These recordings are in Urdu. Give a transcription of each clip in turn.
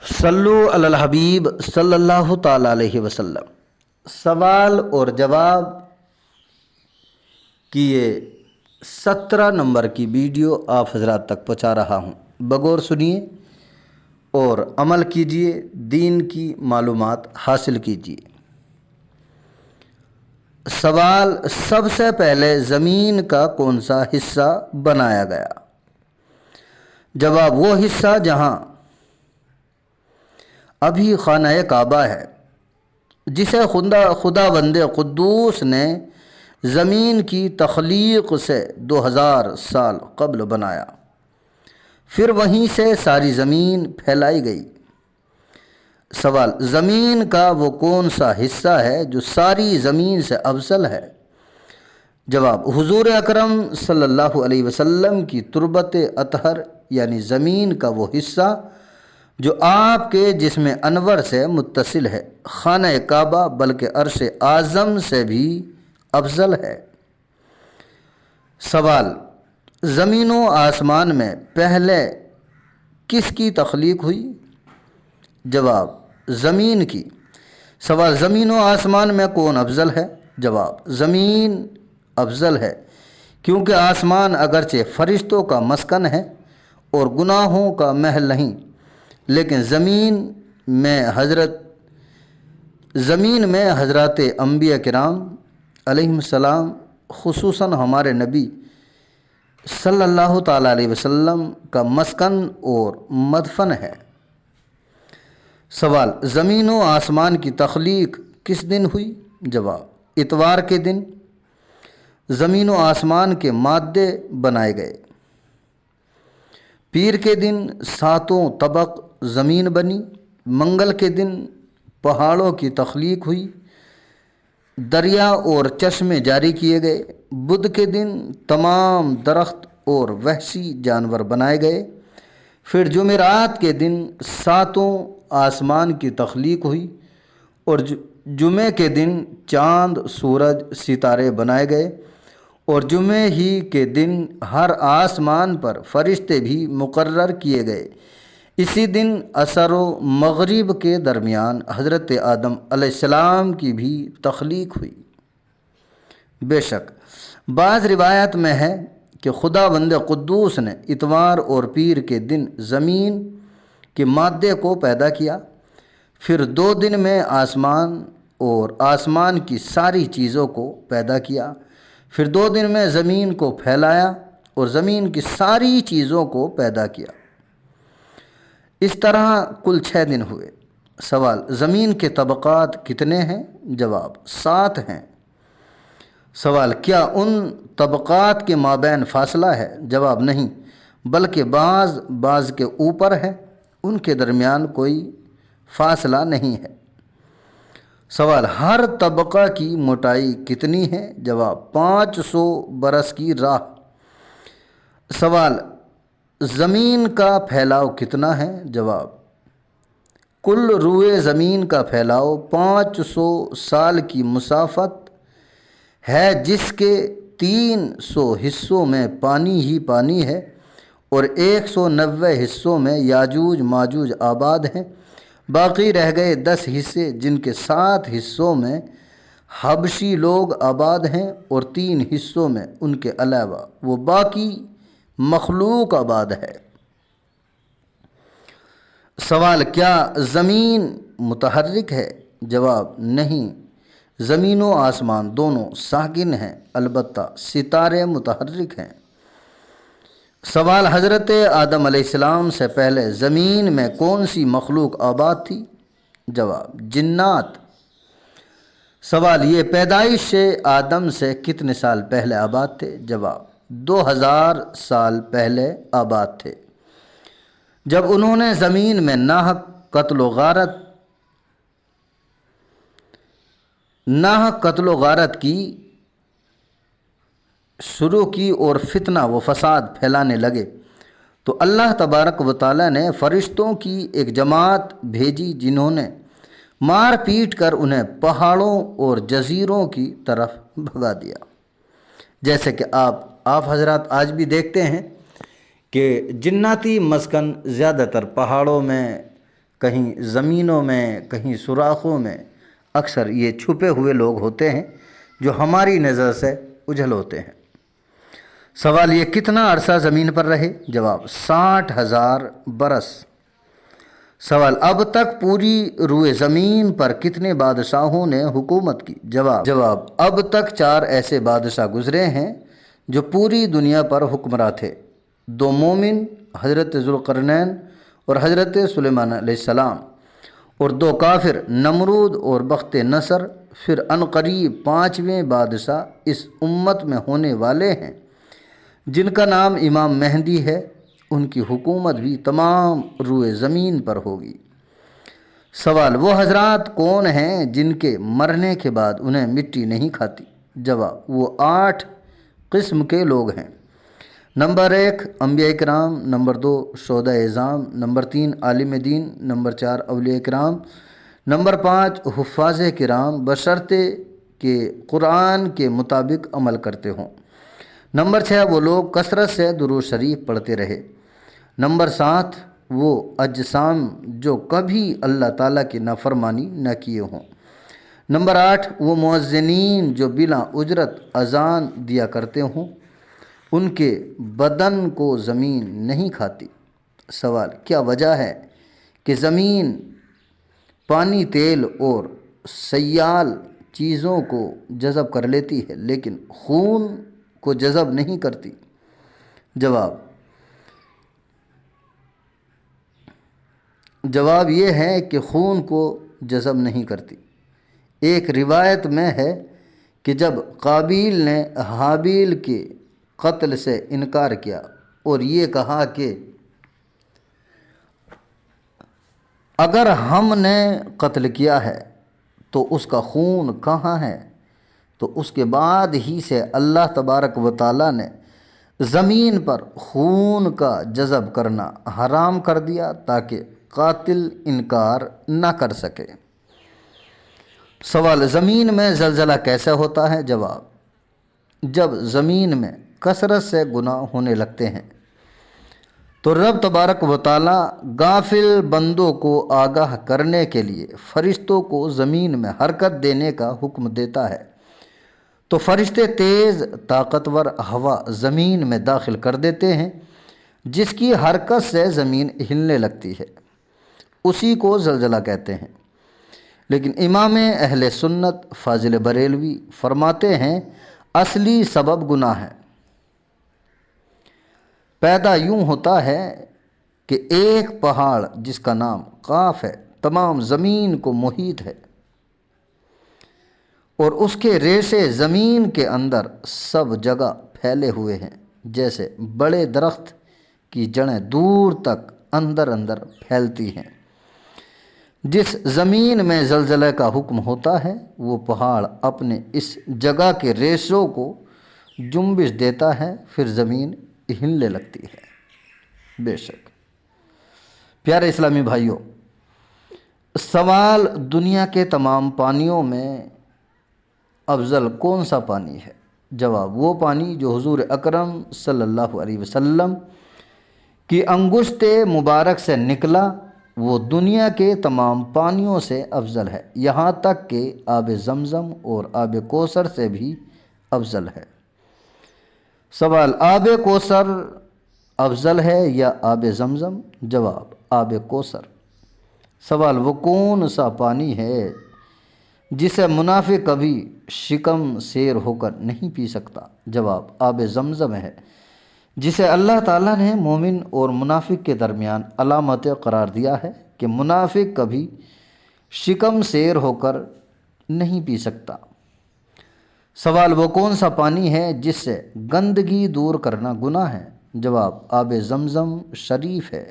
صلو علی الحبیب صلی اللہ تعالی علیہ وسلم۔ سوال اور جواب کی یہ 17 نمبر کی ویڈیو آپ حضرات تک پہنچا رہا ہوں، بغور سنیے اور عمل کیجیے، دین کی معلومات حاصل کیجیے۔ سوال: سب سے پہلے زمین کا کون سا حصہ بنایا گیا؟ جواب: وہ حصہ جہاں ابھی خانہ کعبہ ہے، جسے خداوند قدوس نے زمین کی تخلیق سے 2000 سال قبل بنایا، پھر وہیں سے ساری زمین پھیلائی گئی۔ سوال: زمین کا وہ کون سا حصہ ہے جو ساری زمین سے افضل ہے؟ جواب: حضور اکرم صلی اللہ علیہ وسلم کی تربت اطہر، یعنی زمین کا وہ حصہ جو آپ کے جسم انور سے متصل ہے، خانہ کعبہ بلکہ عرش اعظم سے بھی افضل ہے۔ سوال: زمین و آسمان میں پہلے کس کی تخلیق ہوئی؟ جواب: زمین کی۔ سوال: زمین و آسمان میں کون افضل ہے؟ جواب: زمین افضل ہے، کیونکہ آسمان اگرچہ فرشتوں کا مسکن ہے اور گناہوں کا محل نہیں، لیکن زمین میں حضرات انبیاء کرام علیہم السلام، خصوصاً ہمارے نبی صلی اللہ تعالیٰ علیہ وسلم کا مسکن اور مدفن ہے۔ سوال: زمین و آسمان کی تخلیق کس دن ہوئی؟ جواب: اتوار کے دن زمین و آسمان کے مادے بنائے گئے۔ پیر کے دن 7 طبق زمین بنی۔ منگل کے دن پہاڑوں کی تخلیق ہوئی، دریا اور چشمے جاری کیے گئے۔ بدھ کے دن تمام درخت اور وحشی جانور بنائے گئے۔ پھر جمعرات کے دن 7 آسمان کی تخلیق ہوئی اور جمعے کے دن چاند، سورج، ستارے بنائے گئے، اور جمعے ہی کے دن ہر آسمان پر فرشتے بھی مقرر کیے گئے۔ اسی دن عصر و مغرب کے درمیان حضرت آدم علیہ السلام کی بھی تخلیق ہوئی۔ بے شک بعض روایت میں ہے کہ خداوند قدوس نے اتوار اور پیر کے دن زمین کے مادے کو پیدا کیا، پھر 2 دن میں آسمان اور آسمان کی ساری چیزوں کو پیدا کیا، پھر 2 دن میں زمین کو پھیلایا اور زمین کی ساری چیزوں کو پیدا کیا۔ اس طرح کل 6 دن ہوئے۔ سوال: زمین کے طبقات کتنے ہیں؟ جواب: 7 ہیں۔ سوال: کیا ان طبقات کے مابین فاصلہ ہے؟ جواب: نہیں، بلکہ بعض کے اوپر ہے، ان کے درمیان کوئی فاصلہ نہیں ہے۔ سوال: ہر طبقہ کی موٹائی کتنی ہے؟ جواب: 500 برس کی راہ۔ سوال: زمین کا پھیلاؤ کتنا ہے؟ جواب: کل روئے زمین کا پھیلاؤ 500 سال کی مسافت ہے، جس کے 300 حصوں میں پانی ہی پانی ہے اور 190 حصوں میں یاجوج ماجوج آباد ہیں۔ باقی رہ گئے 10 حصے، جن کے 7 حصوں میں حبشی لوگ آباد ہیں اور 3 حصوں میں ان کے علاوہ وہ باقی مخلوق آباد ہے۔ سوال: کیا زمین متحرک ہے؟ جواب: نہیں، زمین و آسمان دونوں ساکن ہیں، البتہ ستارے متحرک ہیں۔ سوال: حضرت آدم علیہ السلام سے پہلے زمین میں کون سی مخلوق آباد تھی؟ جواب: جنات۔ سوال: یہ پیدائش آدم سے کتنے سال پہلے آباد تھے؟ جواب: 2000 سال پہلے آباد تھے، جب انہوں نے زمین میں ناحق قتل و غارت کی شروع کی اور فتنہ و فساد پھیلانے لگے، تو اللہ تبارک و تعالیٰ نے فرشتوں کی ایک جماعت بھیجی، جنہوں نے مار پیٹ کر انہیں پہاڑوں اور جزیروں کی طرف بھگا دیا۔ جیسے کہ آپ حضرات آج بھی دیکھتے ہیں کہ جناتی مسکن زیادہ تر پہاڑوں میں، کہیں زمینوں میں، کہیں سوراخوں میں اکثر یہ چھپے ہوئے لوگ ہوتے ہیں جو ہماری نظر سے اجھل ہوتے ہیں۔ سوال، یہ کتنا عرصہ زمین پر رہے؟ جواب، 60,000 برس۔ سوال، اب تک پوری روئے زمین پر کتنے بادشاہوں نے حکومت کی؟ جواب، اب تک 4 ایسے بادشاہ گزرے ہیں جو پوری دنیا پر حکمراں تھے، 2 مومن، حضرت ذوالقرنین اور حضرت سلیمان علیہ السلام، اور 2 کافر، نمرود اور بخت نصر۔ پھر عنقریب 5ویں بادشاہ اس امت میں ہونے والے ہیں جن کا نام امام مہدی ہے، ان کی حکومت بھی تمام روئے زمین پر ہوگی۔ سوال، وہ حضرات کون ہیں جن کے مرنے کے بعد انہیں مٹی نہیں کھاتی؟ جواب، وہ 8 قسم کے لوگ ہیں۔ نمبر 1 انبیاء کرام، نمبر 2 شہداء اعظام، نمبر 3 عالم دین، نمبر 4 اولیاء کرام، نمبر 5 حفاظ کرام بشرطے کہ قرآن کے مطابق عمل کرتے ہوں۔ نمبر 6 وہ لوگ کثرت سے درود شریف پڑھتے رہے۔ نمبر 7 وہ اجسام جو کبھی اللہ تعالیٰ کی نافرمانی نہ کیے ہوں۔ نمبر 8 وہ مؤذنین جو بلا اجرت اذان دیا کرتے ہوں، ان کے بدن کو زمین نہیں کھاتی۔ سوال، کیا وجہ ہے کہ زمین پانی، تیل اور سیال چیزوں کو جذب کر لیتی ہے لیکن خون کو جذب نہیں کرتی؟ جواب یہ ہے کہ خون کو جذب نہیں کرتی۔ ایک روایت میں ہے کہ جب قابیل نے حابیل کے قتل سے انکار کیا اور یہ کہا کہ اگر ہم نے قتل کیا ہے تو اس کا خون کہاں ہے، تو اس کے بعد ہی سے اللہ تبارک و تعالیٰ نے زمین پر خون کا جذب کرنا حرام کر دیا تاکہ قاتل انکار نہ کر سکے۔ سوال، زمین میں زلزلہ کیسے ہوتا ہے؟ جواب، جب زمین میں کثرت سے گناہ ہونے لگتے ہیں تو رب تبارک و تعالیٰ غافل بندوں کو آگاہ کرنے کے لیے فرشتوں کو زمین میں حرکت دینے کا حکم دیتا ہے، تو فرشتے تیز طاقتور ہوا زمین میں داخل کر دیتے ہیں جس کی حرکت سے زمین ہلنے لگتی ہے، اسی کو زلزلہ کہتے ہیں۔ لیکن امام اہل سنت فاضل بریلوی فرماتے ہیں اصلی سبب گناہ ہے۔ پیدا یوں ہوتا ہے کہ ایک پہاڑ جس کا نام قاف ہے تمام زمین کو محیط ہے اور اس کے ریشے زمین کے اندر سب جگہ پھیلے ہوئے ہیں، جیسے بڑے درخت کی جڑیں دور تک اندر اندر پھیلتی ہیں۔ جس زمین میں زلزلے کا حکم ہوتا ہے وہ پہاڑ اپنے اس جگہ کے ریشوں کو جنبش دیتا ہے، پھر زمین ہلنے لگتی ہے۔ بے شک پیارے اسلامی بھائیوں، سوال، دنیا کے تمام پانیوں میں افضل کون سا پانی ہے؟ جواب، وہ پانی جو حضور اکرم صلی اللہ علیہ وسلم کی انگشت مبارک سے نکلا وہ دنیا کے تمام پانیوں سے افضل ہے، یہاں تک کہ آب زمزم اور آب کوثر سے بھی افضل ہے۔ سوال، آب کوثر افضل ہے یا آب زمزم؟ جواب، آب کوثر۔ سوال، وہ کون سا پانی ہے جسے منافق کبھی شکم سیر ہو کر نہیں پی سکتا؟ جواب، آب زمزم ہے، جسے اللہ تعالیٰ نے مومن اور منافق کے درمیان علامت قرار دیا ہے کہ منافق کبھی شکم سیر ہو کر نہیں پی سکتا۔ سوال، وہ کون سا پانی ہے جس سے گندگی دور کرنا گناہ ہے؟ جواب، آب زمزم شریف ہے۔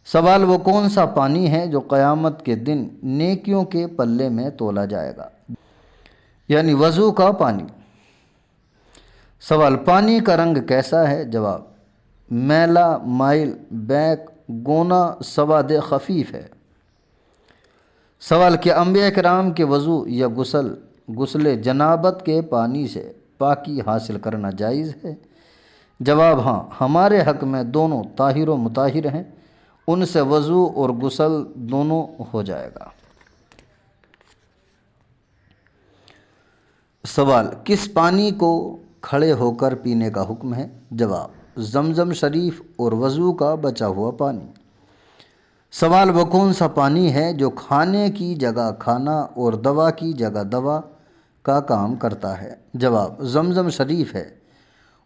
سوال، وہ کون سا پانی ہے جو قیامت کے دن نیکیوں کے پلے میں تولا جائے گا؟ یعنی وضو کا پانی۔ سوال، پانی کا رنگ کیسا ہے؟ جواب، میلا، مائل، بیک، گونا، سواد خفیف ہے۔ سوال، کیا انبیاء کرام کے وضو یا غسل جنابت کے پانی سے پاکی حاصل کرنا جائز ہے؟ جواب، ہاں، ہمارے حق میں دونوں طاہر و مطہر ہیں، ان سے وضو اور غسل دونوں ہو جائے گا۔ سوال، کس پانی کو کھڑے ہو کر پینے کا حکم ہے؟ جواب، زمزم شریف اور وضو کا بچا ہوا پانی۔ سوال، وہ کون سا پانی ہے جو کھانے کی جگہ کھانا اور دوا کی جگہ دوا کا کام کرتا ہے؟ جواب، زمزم شریف ہے۔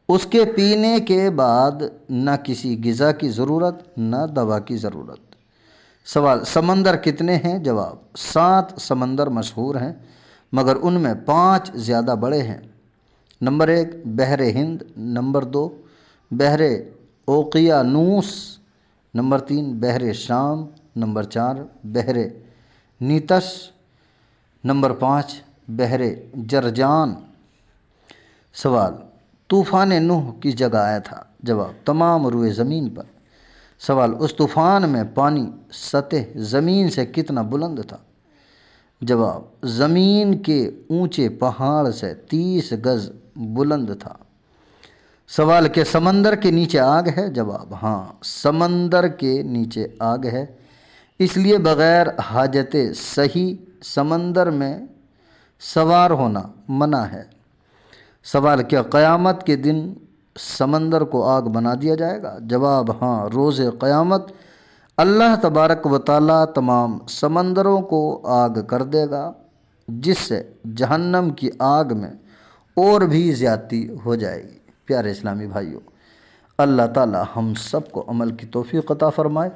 اس کے پینے کے بعد نہ کسی غذا کی ضرورت نہ دوا کی ضرورت۔ سوال، سمندر کتنے ہیں؟ جواب، 7 سمندر مشہور ہیں مگر ان میں 5 زیادہ بڑے ہیں۔ نمبر 1 بحر ہند، نمبر 2 بحر اوقیانوس، نمبر 3 بحر شام، نمبر 4 بحر نیتش، نمبر 5 بحر جرجان۔ سوال، طوفان نوح کس جگہ آیا تھا؟ جواب، تمام روئے زمین پر۔ سوال، اس طوفان میں پانی سطح زمین سے کتنا بلند تھا؟ جواب، زمین کے اونچے پہاڑ سے 30 گز بلند تھا۔ سوال، کہ سمندر کے نیچے آگ ہے؟ جواب، ہاں، سمندر کے نیچے آگ ہے، اس لیے بغیر حاجت صحیح سمندر میں سوار ہونا منع ہے۔ سوال، کیا قیامت کے دن سمندر کو آگ بنا دیا جائے گا؟ جواب، ہاں، روز قیامت اللہ تبارک و تعالیٰ تمام سمندروں کو آگ کر دے گا، جس سے جہنم کی آگ میں اور بھی زیادتی ہو جائے گی۔ پیارے اسلامی بھائیوں، اللہ تعالیٰ ہم سب کو عمل کی توفیق عطا فرمائے۔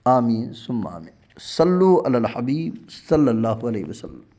آمین ثم آمین۔ صلو علی الحبیب صلی اللہ علیہ وسلم۔